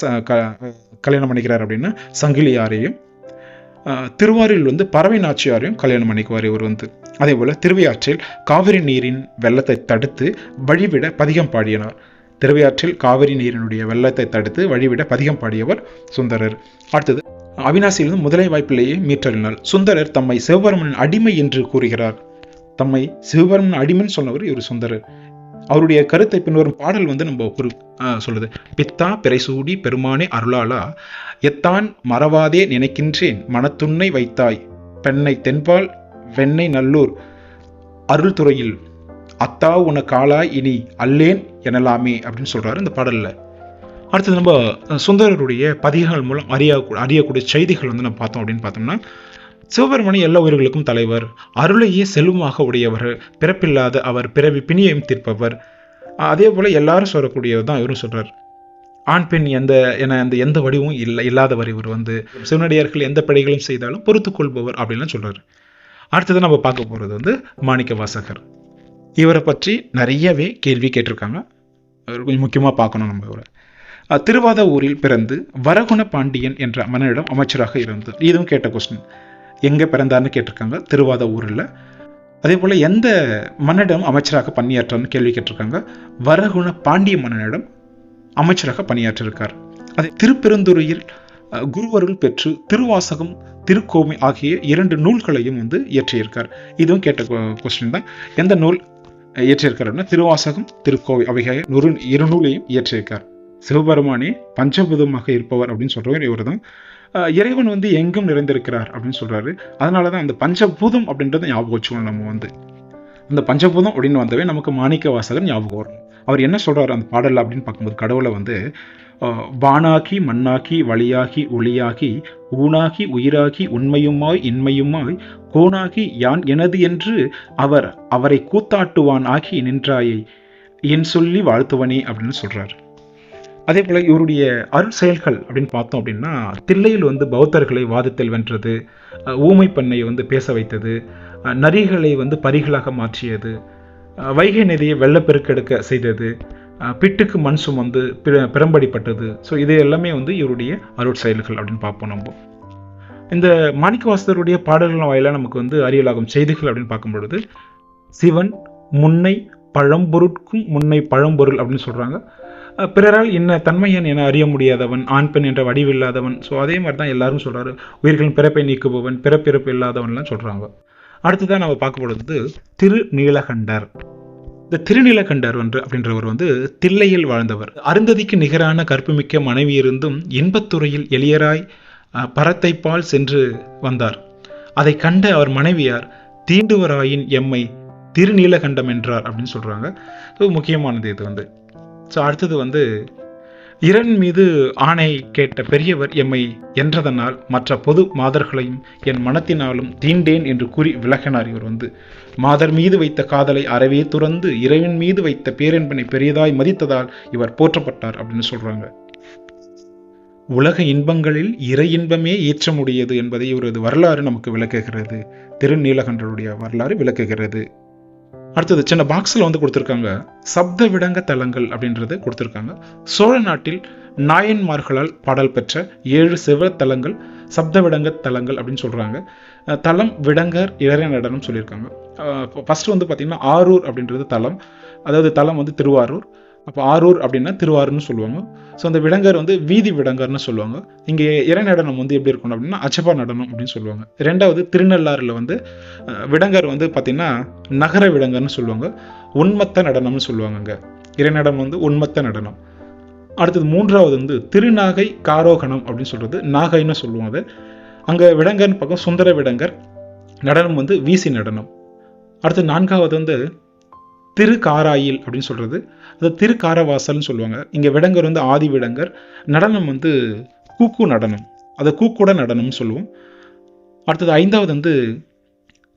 கல்யாணம் பண்ணிக்கிறார் அப்படின்னா சங்கிலியாரையும், திருவாரூரில் வந்து பறவை நாச்சியாரையும் கல்யாணம் பண்ணிக்குவார் இவர் வந்து. அதே போல திருவையாற்றில் காவிரி நீரின் வெள்ளத்தை தடுத்து வழிவிட பதிகம் பாடினார். திருவையாற்றில் காவிரி நீரினுடைய வெள்ளத்தை தடுத்து வழிவிட பதிகம் பாடியவர் சுந்தரர். அடுத்தது அவிநாசியிலிருந்து முதலை வாய்ப்பிலேயே மீட்டறினார். சுந்தரர் தம்மை சிவபெருமனின் அடிமை என்று கூறுகிறார். தம்மை சிவபெருமன் அடிமைன்னு சொன்னவர் இவர் சுந்தரர். அவருடைய கருத்தை பின்வரும் பாடல் வந்து நம்ம சொல்லுது. பித்தா பிறைசூடி பெருமானே அருளாளா எத்தான் மறவாதே நினைக்கின்றேன் மனத்துன்னை வைத்தாய் பெண்ணை தென்பால் வெண்ணை நல்லூர் அருள் துறையில் அத்தா உன காலாய் இனி அல்லேன் எனலாமே அப்படின்னு சொல்றாரு இந்த பாடல்ல. அடுத்தது நம்ம சுந்தரருடைய பதிகங்கள் மூலம் அறியக்கூடிய செய்திகள் வந்து நம்ம பார்த்தோம் அப்படின்னு பார்த்தோம்னா, சிவபெருமணி எல்லா உயிர்களுக்கும் தலைவர், அருளையே செல்வமாக உடையவர், பிறப்பில்லாத அவர், பிறவி பிணியையும் தீர்ப்பவர். அதே போல எல்லாரும் சொல்லக்கூடியவர் தான் இவரும் சொல்றார். ஆண் பெண் எந்த வடிவும் இல்லாதவர் இவர் வந்து. சிவனடியார்கள் எந்த பிழைகளும் செய்தாலும் பொறுத்து கொள்பவர் அப்படின்லாம் சொல்றாரு. அடுத்தது நம்ம பார்க்க போறது வந்து மாணிக்க வாசகர். இவரை பற்றி நிறையவே கேள்வி கேட்டிருக்காங்க. கொஞ்சம் முக்கியமாக பார்க்கணும் நம்ம இவரை. திருவாத ஊரில் பிறந்து வரகுண பாண்டியன் என்ற மன்னனிடம் அமைச்சராக இருந்தார். இதுவும் கேட்ட கொஸ்டின். எங்கே பிறந்தார்னு கேட்டிருக்காங்க, திருவாத ஊரில். அதே போல் எந்த மன்னனிடம் அமைச்சராக பணியாற்றார்னு கேள்வி கேட்டிருக்காங்க. வரகுண பாண்டிய மன்னனிடம் அமைச்சராக பணியாற்றிருக்கார். அதே திருப்பெருந்துறையில் குருவருள் பெற்று திருவாசகம் திருக்கோமை ஆகிய 2 நூல்களையும் வந்து இயற்றியிருக்கார். இதுவும் கேட்ட கொஸ்டின் தான். எந்த நூல் இயற்றியிருக்காருன்னா திருவாசகம் திருக்கோவை அவைய 2 நூலையும் இயற்றியிருக்கார். சிவபெருமானே பஞ்சபூதமாக இருப்பவர் அப்படின்னு சொல்றவர் இவர் தான். இறைவன் வந்து எங்கும் நிறைந்திருக்கிறார் அப்படின்னு சொல்றாரு. அதனாலதான் அந்த பஞ்சபூதம் அப்படின்றத ஞாபகம் வச்சுக்கணும். நம்ம வந்து அந்த பஞ்சபூதம் அப்படின்னு வந்தவே நமக்கு மாணிக்க வாசகர் ஞாபகம் வரும். அவர் என்ன சொல்றாரு அந்த பாடல் அப்படின்னு பார்க்கும்போது, கடவுளை வந்து வானாகி மண்ணாகி வழியாகி ஒளியாகி ஊனாகி உயிராகி உண்மையுமாய் இன்மையுமாய் கோனாகி யான் எனது என்று அவரை கூத்தாட்டுவான் ஆகி நின்றாயை என் சொல்லி வாழ்த்துவனே அப்படின்னு சொல்றாரு. அதே போல இவருடைய அருள் செயல்கள் அப்படின்னு பார்த்தோம் அப்படின்னா, தில்லையில் வந்து பௌத்தர்களை வாதத்தில் வென்றது, ஊமை பெண்ணை வந்து பேச வைத்தது, நரிகளை வந்து பரிகளாக மாற்றியது, வைகை நதியை வெள்ளப்பெருக்கெடுக்க செய்தது, பிட்டுக்கு மண் சுமந்து பிறம்படிப்பட்டது. ஸோ இது எல்லாமே வந்து இவருடைய அருள் செயல்கள் அப்படின்னு பார்ப்போம். நம்ம இந்த மாணிக்கவாசகருடைய பாடல்கள் வாயிலாக நமக்கு வந்து அறியலாகும் செய்திகள் அப்படின்னு பார்க்கும் பொழுது, சிவன் முன்னை பழம்பொருட்கும் முன்னை பழம்பொருள் அப்படின்னு சொல்றாங்க. பிறரால் என்ன தன்மையன் என அறிய முடியாதவன், ஆண் பெண் என்ற வடிவில்லாதவன். ஸோ அதே மாதிரி தான் எல்லாரும் சொல்றாரு. உயிர்களின் பிறப்பை நீக்குபவன், பிறப்பிறப்பு இல்லாதவன்லாம் சொல்றாங்க. அடுத்ததான் நம்ம பார்க்க போடுறது திருநீலகண்டர். இந்த திருநீலகண்டர் அப்படின்றவர் வந்து தில்லையில் வாழ்ந்தவர். அருந்ததிக்கு நிகரான கற்புமிக்க மனைவி இருந்தும் இன்பத்துறையில் எளியராய் பரத்தைப்பால் சென்று வந்தார். அதை கண்ட அவர் மனைவியார் தீண்டுவராயின் எம்மை திருநீலகண்டம் என்றார் அப்படின்னு சொல்றாங்க. ஸோ முக்கியமானது இது வந்து. ஸோ அடுத்தது வந்து இரண் மீது ஆணை கேட்ட பெரியவர் எம்மை என்றதனால் மற்ற பொது மாதர்களையும் என் மனத்தினாலும் தீண்டேன் என்று கூறி விலகினார். இவர் வந்து மாதர் மீது வைத்த காதலை அறவே துறந்து இறைவன் மீது வைத்த பேரன்பனை பெரியதாய் மதித்ததால் இவர் போற்றப்பட்டார் அப்படின்னு சொல்றாங்க. உலக இன்பங்களில் இறை இன்பமே ஏற்றமுடையது என்பதை இவரது வரலாறு நமக்கு விளக்குகிறது. திருநீலகண்டருடைய வரலாறு விளக்குகிறது. அடுத்தது சின்ன பாக்ஸில் வந்து கொடுத்துருக்காங்க, சப்த விடங்க தலங்கள் அப்படின்றத கொடுத்துருக்காங்க. சோழ நாட்டில் நாயன்மார்களால் பாடல் பெற்ற 7 சிவ தலங்கள் சப்த விடங்க தலங்கள் அப்படின்னு சொல்றாங்க. தலம் விடங்கர் இறை நடனம் சொல்லியிருக்காங்க. ஃபர்ஸ்ட் வந்து பார்த்தீங்கன்னா ஆரூர் அப்படின்றது தலம், அதாவது தலம் வந்து திருவாரூர். அப்போ ஆரூர் அப்படின்னா திருவாரூர்னு சொல்லுவாங்க. ஸோ அந்த விடங்கர் வந்து வீதி விடங்கர்னு சொல்லுவாங்க. இங்கே இறை நடனம் வந்து எப்படி இருக்கணும் அப்படின்னா அச்சப்பா நடனம் அப்படின்னு சொல்லுவாங்க. 2வது திருநள்ளாறில் வந்து விடங்கர் வந்து பார்த்தீங்கன்னா நகர விடங்கர்னு சொல்லுவாங்க. உன்மத்த நடனம்னு சொல்லுவாங்க. அங்கே இறை நடனம் வந்து உன்மத்த நடனம். அடுத்தது 3வது வந்து திருநாகை காரோகணம் அப்படின்னு சொல்றது நாகைன்னு சொல்லுவாங்க. அங்கே விடங்கர்னு பக்கம் சுந்தர விடங்கர் நடனம் வந்து வீசி நடனம். அடுத்து 4வது வந்து திருக்காராயில் அப்படின்னு சொல்றது அது திருக்காரவாசல்னு சொல்லுவாங்க. இங்க விடங்கர் வந்து ஆதி விடங்கர், நடனம் வந்து கூக்கு நடனம், அதை கூக்குட நடனம்னு சொல்லுவோம். அடுத்தது 5வது வந்து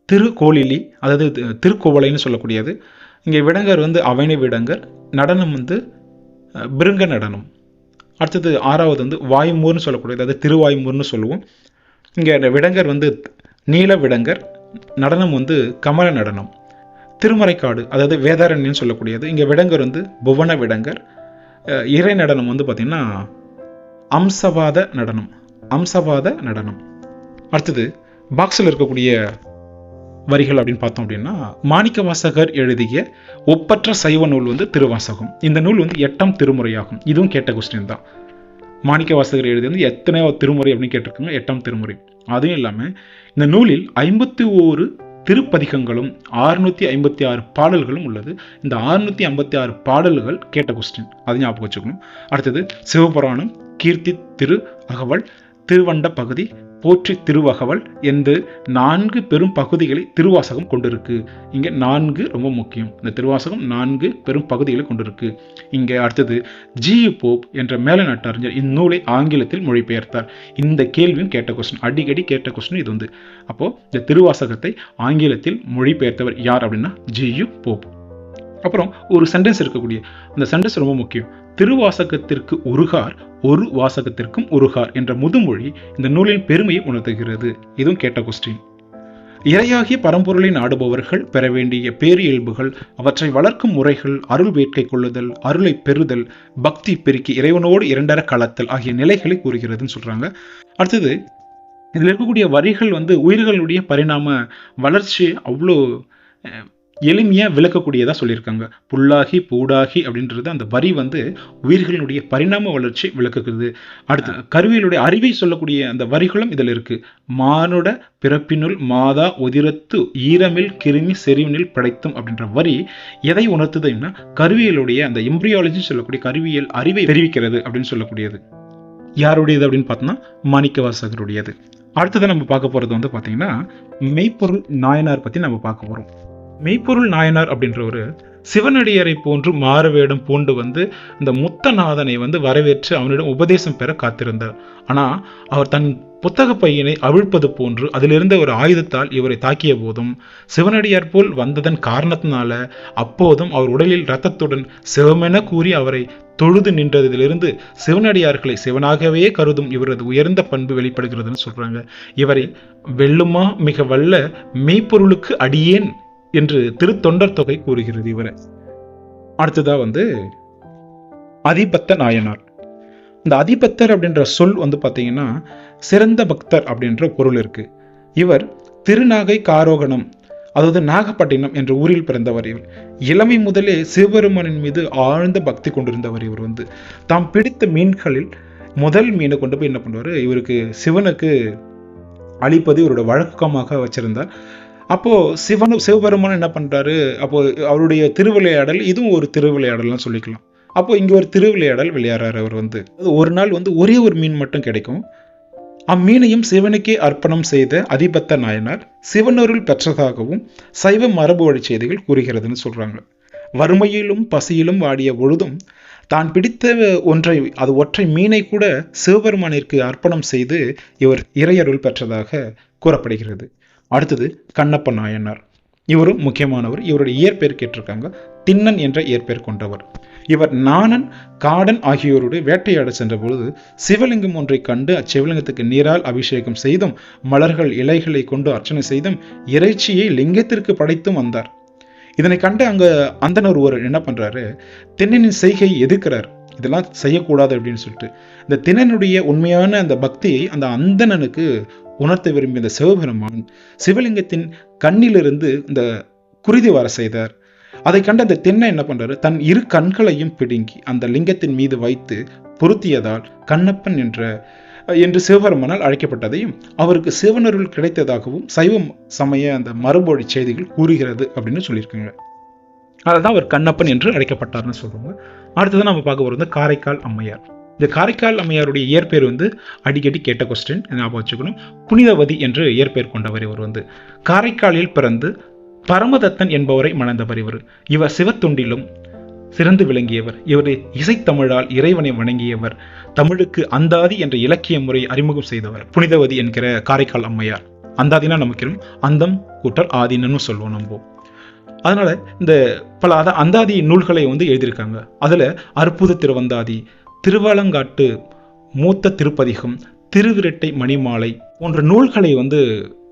திருக்கோளிலி, அதாவது திருக்கோவலைன்னு சொல்லக்கூடியது. இங்கே விடங்கர் வந்து அவனி விடங்கர், நடனம் வந்து பிருங்க நடனம். அடுத்தது 6வது வந்து வாய்மூர்னு சொல்லக்கூடியது, அதாவது திருவாய்மூர்னு சொல்லுவோம். இங்கே விடங்கர் வந்து நீல விடங்கர், நடனம் வந்து கமல நடனம். திருமறைக்காடு அதாவது வேதாரண்யன்னு சொல்லக்கூடியது, இங்கே விடங்கர் வந்து புவன விடங்கர். இறை நடனம் வந்து பார்த்திங்கன்னா அம்சவாத நடனம், அம்சவாத நடனம். அடுத்தது பாக்ஸில் இருக்கக்கூடிய வரிகள் அப்படின்னு பார்த்தோம் அப்படின்னா, மாணிக்கவாசகர் எழுதிய ஒப்பற்ற சைவ நூல் வந்து திருவாசகம். இந்த நூல் வந்து 8ஆம் திருமுறையாகும். இதுவும் கேட்ட கொஸ்டின் தான். மாணிக்கவாசகர் எழுதி வந்து எத்தனையோ திருமுறை அப்படின்னு கேட்டிருக்காங்க, 8ஆம் திருமுறை. அதுவும் இல்லாமல் இந்த நூலில் 51 திருப்பதிகங்களும் 656 பாடல்களும் உள்ளது. இந்த 656 பாடல்கள் கேட்ட கொஸ்டின், அதை ஞாபகம் வச்சுக்கணும். அடுத்தது சிவபுராணம், கீர்த்தி திரு அகவல், திருவண்ட பகுதி, போற்றி திருவகவல் என்று 4 பெரும் பகுதிகளை திருவாசகம் கொண்டிருக்கு. இங்கே 4 ரொம்ப முக்கியம். இந்த திருவாசகம் 4 பெரும் பகுதிகளை கொண்டிருக்கு. இங்கே அடுத்தது ஜி.யு. போப் என்ற மேலநாட்டு அறிஞர் இந்நூலை ஆங்கிலத்தில் மொழிபெயர்த்தார். இந்த கேள்வியும் கேட்ட கொஸ்டின், அடிக்கடி கேட்ட கொஸ்டின் இது வந்து. அப்போ இந்த திருவாசகத்தை ஆங்கிலத்தில் மொழிபெயர்த்தவர் யார் அப்படின்னா ஜி.யு. போப். அப்புறம் ஒரு சென்டென்ஸ் இருக்கக்கூடிய அந்த சென்டென்ஸ் ரொம்ப முக்கியம். திருவாசகத்திற்கு உருகார், ஒரு வாசகத்திற்கும் உருகார் என்ற முதுமொழி இந்த நூலின் பெருமையை உணர்த்துகிறது. இதுவும் கேட்ட கொஸ்டின். இறையாகிய பரம்பொருளை நாடுபவர்கள் பெற வேண்டிய பேரியல்புகள், அவற்றை வளர்க்கும் முறைகள், அருள் வேட்கை கொள்ளுதல், அருளை பெறுதல், பக்தி பெருக்கி இறைவனோடு இரண்டர கலத்தல் ஆகிய நிலைகளை கூறுகிறதுன்னு சொல்றாங்க. அடுத்தது இதில் இருக்கக்கூடிய வரிகள் வந்து உயிர்களுடைய பரிணாம வளர்ச்சி அவ்வளோ எளிமையாக விளக்கக்கூடியதாக சொல்லியிருக்காங்க. புல்லாகி பூடாகி அப்படின்றது அந்த வரி வந்து உயிர்களுடைய பரிணாம வளர்ச்சி விளக்குகிறது. அடுத்து கருவியலுடைய அறிவை சொல்லக்கூடிய அந்த வரிகளும் இதில் இருக்கு. மானுட பிறப்பினுள் மாதா உதிரத்து ஈரமில் கிருமி செறிவினில் படைத்தும் அப்படின்ற வரி எதை உணர்த்துதுன்னா கருவியலுடைய அந்த எம்பிரியாலஜி சொல்லக்கூடிய கருவியல் அறிவை தெரிவிக்கிறது அப்படின்னு சொல்லக்கூடியது. யாருடையது அப்படின்னு பார்த்தோம்னா மாணிக்கவாசகருடையது. அடுத்ததை நம்ம பார்க்க போகிறது வந்து பார்த்தீங்கன்னா மெய்ப்பொருள் நாயனார் பற்றி நம்ம பார்க்க போகிறோம். மெய்ப்பொருள் நாயனார் அப்படின்றவர் சிவனடியாரை போன்று மாறுவேடம் பூண்டு வந்து இந்த முத்தநாதனை வந்து வரவேற்று அவனிடம் உபதேசம் பெற காத்திருந்தார். ஆனால் அவர் தன் புத்தக பையனை அவிழ்ப்பது போன்று அதிலிருந்த ஒரு ஆயுதத்தால் இவரை தாக்கிய போதும் சிவனடியார் போல் வந்ததன் காரணத்தினால அப்போதும் அவர் உடலில் இரத்தத்துடன் சிவமென கூறி அவரை தொழுது நின்றதிலிருந்து சிவனடியார்களை சிவனாகவே கருதும் இவரது உயர்ந்த பண்பு வெளிப்படுகிறதுன்னு சொல்றாங்க. இவரை வெல்லுமா மிக வல்ல மெய்ப்பொருளுக்கு அடியேன் என்று திருத்தொண்டர் தொகை கூறுகிறது இவரை. அடுத்ததா வந்து அதிபத்த நாயனார். இந்த அதிபத்தர் அப்படின்ற சொல் வந்து பார்த்தீங்கன்னா சிறந்த பக்தர் அப்படின்ற பொருள் இருக்கு. இவர் திருநாகை காரோகணம், அதாவது நாகப்பட்டினம் என்ற ஊரில் பிறந்தவர். இவர் இளமை முதலே சிவபெருமானின் மீது ஆழ்ந்த பக்தி கொண்டிருந்தவர். இவர் வந்து தாம் பிடித்த மீன்களில் முதல் மீனை கொண்டு போய் என்ன பண்ணுவார், இவருக்கு சிவனுக்கு அளிப்பது இவரோட வழக்கமாக வச்சிருந்தார். அப்போ சிவபெருமான் என்ன பண்றாரு, அப்போ அவருடைய திருவிளையாடல் இதுவும் ஒரு திருவிளையாடல்னு சொல்லிக்கலாம். அப்போ இங்க ஒரு திருவிளையாடல் விளையாடுறாரு அவர் வந்து. ஒரு நாள் வந்து ஒரே ஒரு மீன் மட்டும் கிடைக்கும். அம்மீனையும் சிவனுக்கே அர்ப்பணம் செய்த அதிபத்த நாயனார் சிவனருள் பெற்றதாகவும் சைவ மரபு வழி செய்திகள் கூறுகிறதுன்னு சொல்றாங்க. வறுமையிலும் பசியிலும் வாடிய பொழுதும் தான் பிடித்த ஒற்றை மீனை கூட சிவபெருமானிற்கு அர்ப்பணம் செய்து இவர் இறையருள் பெற்றதாக கூறப்படுகிறது. அடுத்தது கண்ணப்ப நாயனார். இவரும் முக்கியமானவர். இவருடைய இயற்பெயர் கேட்டிருக்காங்க, திண்ணன் என்ற இயற்பெயர் கொண்டவர். இவர் நாணன் காடன் ஆகியோரோடு வேட்டையாட சென்ற பொழுது சிவலிங்கம் ஒன்றை கண்டு அச்சிவலிங்கத்துக்கு நீரால் அபிஷேகம் செய்தும் மலர்கள் இலைகளை கொண்டு அர்ச்சனை செய்தும் இறைச்சியை லிங்கத்திற்கு படைத்தும் வந்தார். இதனை கண்டு அங்க அந்தனர் ஒருவர் என்ன பண்றாரு, திண்ணனின் செய்கையை எதிர்க்கிறார். இதெல்லாம் செய்யக்கூடாது அப்படின்னு சொல்லிட்டு இந்த திண்ணனுடைய உண்மையான அந்த பக்தியை அந்த அந்தணனுக்கு உணர்த்த விரும்பிய இந்த சிவபெருமான் சிவலிங்கத்தின் கண்ணிலிருந்து இந்த குருதி வர செய்தார். அதை கண்ட அந்த திண்ணை என்ன பண்றாரு, தன் இரு கண்களையும் பிடுங்கி அந்த லிங்கத்தின் மீது வைத்து பொருத்தியதால் கண்ணப்பன் என்று சிவபெருமானால் அழைக்கப்பட்டதையும் அவருக்கு சிவனருள் கிடைத்ததாகவும் சைவ சமய அந்த மரபொழி செய்திகள் கூறுகிறது அப்படின்னு சொல்லியிருக்காங்க. அதான் அவர் கண்ணப்பன் என்று அழைக்கப்பட்டார்னு சொல்றாங்க. அடுத்ததான் நம்ம பார்க்க போறது காரைக்கால் அம்மையார். இந்த காரைக்கால் அம்மையாருடைய இயற்பெயர் வந்து அடிக்கடி கேட்ட கொஸ்டின், ஞாபகம் வச்சுக்கணும். புனிதவதி என்று இயற்பெயர் கொண்டவர். இவர் வந்து காரைக்காலில் பிறந்து பரமதத்தன் என்பவரை மணந்தவர். இவர் சிவத்தொண்டிலும் சிறந்து விளங்கியவர். இவர் இசைத்தமிழால் இறைவனை வணங்கியவர். தமிழுக்கு அந்தாதி என்ற இலக்கிய முறையை அறிமுகம் செய்தவர் புனிதவதி என்கிற காரைக்கால் அம்மையார். அந்தாதினா நமக்கு அந்தம் கூட்டல் ஆதினன்னு சொல்லுவோம் நம்ம. அதனால இந்த பல அந்தாதி நூல்களை வந்து எழுதியிருக்காங்க. அதுல அற்புத திருவந்தாதி, திருவாலங்காட்டு மூத்த திருப்பதிகம், திருவிரட்டை மணிமாலை போன்ற நூல்களை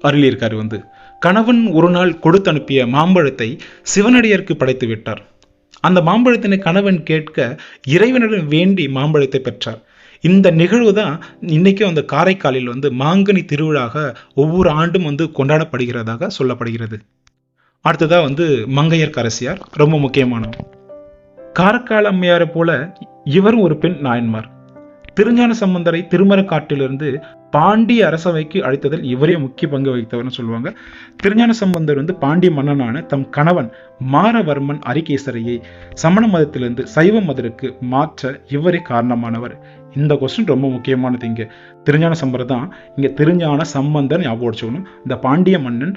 அருளியிருக்காரு. கணவன் ஒரு நாள் கொடுத்து அனுப்பிய மாம்பழத்தை சிவனடியாருக்கு படைத்து விட்டார். அந்த மாம்பழத்தினை கணவன் கேட்க இறைவனிடம் வேண்டி மாம்பழத்தை பெற்றார். இந்த நிகழ்வு தான் இன்னைக்கும் அந்த காரைக்காலில் மாங்கனி திருவிழாக ஒவ்வொரு ஆண்டும் கொண்டாடப்படுகிறதாக சொல்லப்படுகிறது. அடுத்ததா மங்கையர்க்கரசியார், ரொம்ப முக்கியமானவர். காரைக்கால் அம்மையாரை போல இவரும் ஒரு பெண் நாயன்மார். திருஞான சம்பந்தரை திருமறைக்காட்டிலிருந்து பாண்டிய அரசவைக்கு அழைத்ததில் இவரே முக்கிய பங்கு வகித்தவர்னு சொல்லுவாங்க. திருஞான சம்பந்தர் பாண்டிய மன்னனான தம் கணவன் மாரவர்மன் அரிகேசரியை சமண மதத்திலிருந்து சைவ மதத்திற்கு மாற்ற இவரே காரணமானவர். இந்த கொஸ்டின் ரொம்ப முக்கியமானது. இங்க திருஞான சம்பந்தர் தான் இங்க திருஞான சம்பந்தர் ஞாபகம் வச்சுக்கணும். இந்த பாண்டிய மன்னன்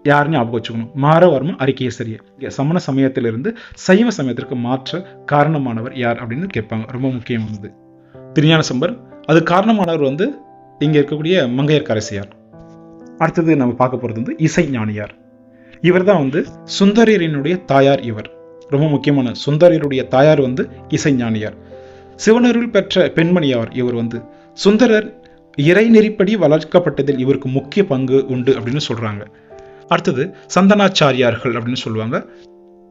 யாருன்னு ஞாபகம் வச்சுக்கணும், மாரவர்மன் அரிகேசரியை. சமண சமயத்திலிருந்து சைவ சமயத்திற்கு மாற்ற காரணமானவர் யார் அப்படின்னு கேட்பாங்க. ரொம்ப முக்கியமானது திருஞான சம்பந்தர். அது காரணமானவர் இங்க இருக்கக்கூடிய மங்கையர்க்கரசியார். அடுத்தது நம்ம பார்க்க போறது இசை ஞானியார். இவர் தான் சுந்தரரினுடைய தாயார். இவர் ரொம்ப முக்கியமான சுந்தரருடைய தாயார் இசை ஞானியார். சிவனருள் பெற்ற பெண்மணியார் இவர். சுந்தரர் இறைநெறிப்படி வளர்க்கப்பட்டதில் இவருக்கு முக்கிய பங்கு உண்டு அப்படின்னு சொல்றாங்க. அடுத்தது சந்தனாச்சாரியார்கள் அப்படின்னு சொல்லுவாங்க.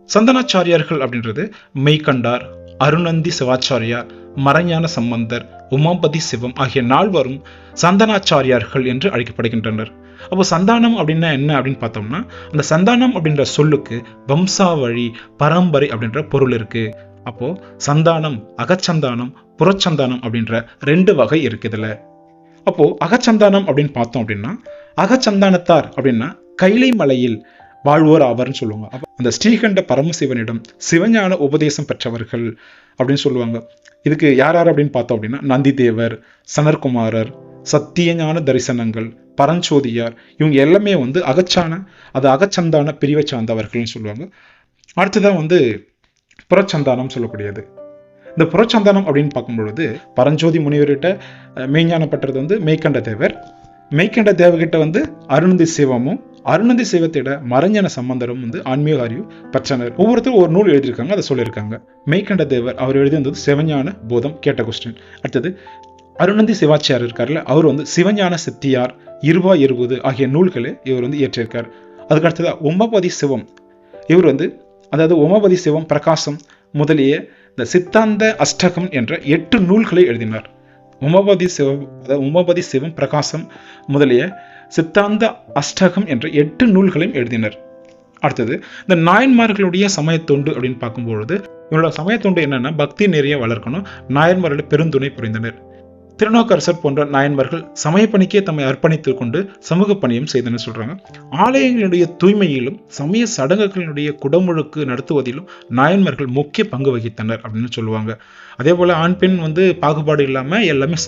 சந்தனாச்சாரியார்கள் அப்படின்றது மெய்கண்டார், அருணந்தி சிவாச்சாரியார், மறைஞான சம்பந்தர், உமாபதி சிவம் ஆகிய நால்வரும் சந்தனாச்சாரியார்கள் என்று அழைக்கப்படுகின்றனர். அப்போ சந்தானம் அப்படின்னா என்ன அப்படின்னு பார்த்தோம்னா, அந்த சந்தானம் அப்படின்ற சொல்லுக்கு வம்சாவழி, பரம்பரை அப்படின்ற பொருள் இருக்கு. அப்போ சந்தானம், அகச்சந்தானம், புறச்சந்தானம் அப்படின்ற 2 வகை இருக்குதுல. அப்போ அகச்சந்தானம் அப்படின்னு பார்த்தோம் அப்படின்னா, அகச்சந்தானத்தார் அப்படின்னா கைலை மலையில் வாழ்வோர் ஆவார்னு சொல்லுவாங்க. அந்த ஸ்ரீகண்ட பரமசிவனிடம் சிவஞான உபதேசம் பெற்றவர்கள் அப்படின்னு சொல்லுவாங்க. இதுக்கு யார் யார் அப்படின்னு பார்த்தோம் அப்படின்னா, நந்திதேவர், சனற்குமாரர், சத்தியஞான தரிசனங்கள், பரஞ்சோதியார், இவங்க எல்லாமே அகச்சந்தான பிரிவை சார்ந்தவர்கள்னு சொல்லுவாங்க. அடுத்ததான் புறச்சந்தானம் சொல்லக்கூடியது. இந்த புறச்சந்தானம் அப்படின்னு பார்க்கும்பொழுது பரஞ்சோதி முனிவர்கிட்ட மெய்ஞானம் பெற்றது மெய்கண்ட தேவர். மெய்கண்ட தேவர்கிட்ட அருணந்தி சிவமும், அருணந்தி சிவத்திட மறைஞான சம்பந்தரும் ஆன்மீக அறிவு பெற்றனர். ஒவ்வொருத்தரும் ஒரு நூல் எழுதியிருக்காங்க, அதை சொல்லியிருக்காங்க. மெய்கண்ட தேவர் அவர் எழுதியிருந்தது சிவஞான போதம், கேட்ட கொஸ்டின். அடுத்தது அருணந்தி சிவாச்சாரியர் இருக்கார்ல, அவர் சிவஞான சித்தியார், இருவா இருபது ஆகிய நூல்களை இவர் இயற்றியிருக்கார். அதுக்கு அடுத்தது உமாபதி சிவம். இவர் அதாவது உமாபதி சிவம், பிரகாசம் முதலிய இந்த சித்தாந்த அஷ்டகம் என்ற 8 நூல்களை எழுதினார். உமாபதி சிவம், பிரகாசம் முதலிய சித்தாந்த அஷ்டகம் என்ற 8 நூல்களையும் எழுதினர். அடுத்தது இந்த நாயன்மார்களுடைய சமயத்தொண்டு அப்படின்னு பார்க்கும்பொழுது, இவரோட சமயத்தொண்டு என்னன்னா, பக்தி நிறைய வளர்க்கணும், நாயன்மார்களுடைய பெருந்துணை புரிந்தனர். திருநாவுக்கரசர் போன்ற நாயன்மார்கள் சமய பணிக்கே தம்மை அர்ப்பணித்துக் கொண்டு சமூக பணியும் செய்தனர் சொல்றாங்க. ஆலயங்களுடைய தூய்மையிலும் சமய சடங்குகளுடைய குடமுழுக்கு நடத்துவதிலும் நாயன்மார்கள் முக்கிய பங்கு வகித்தனர் அப்படின்னு சொல்லுவாங்க. அதே போல ஆண் பெண் பாகுபாடு இல்லாம எல்லாமே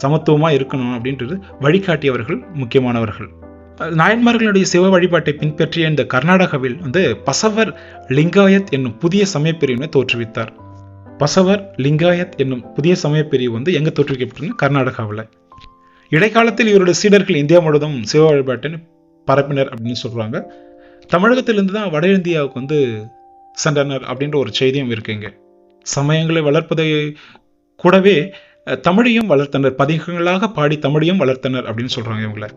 சமத்துவமா இருக்கணும் அப்படின்றது வழிகாட்டியவர்கள் முக்கியமானவர்கள். நாயன்மார்களுடைய சிவ வழிபாட்டை பின்பற்றிய இந்த கர்நாடகாவில் பசவர் லிங்காயத் என்னும் புதிய சமய பிரிவினை தோற்றுவித்தார். பசவர் லிங்காயத் என்னும் புதிய சமய பிரிவு எங்க தோற்றுவிக்கப்பட்டது? கர்நாடகாவில். இடைக்காலத்தில் இவருடைய சீடர்கள் இந்தியா முழுவதும் சிவ வழிபாட்டை பரப்பினர் அப்படின்னு சொல்றாங்க. தமிழகத்திலிருந்து தான் வட இந்தியாவுக்கு சென்றனர் அப்படின்ற ஒரு செய்தியும் இருக்குங்க. சமயங்களை வளர்ப்பதை கூடவே தமிழையும் வளர்த்தனர், பதிகங்களாக பாடி தமிழையும் வளர்த்தனர் அப்படின்னு சொல்றாங்க இவங்களை.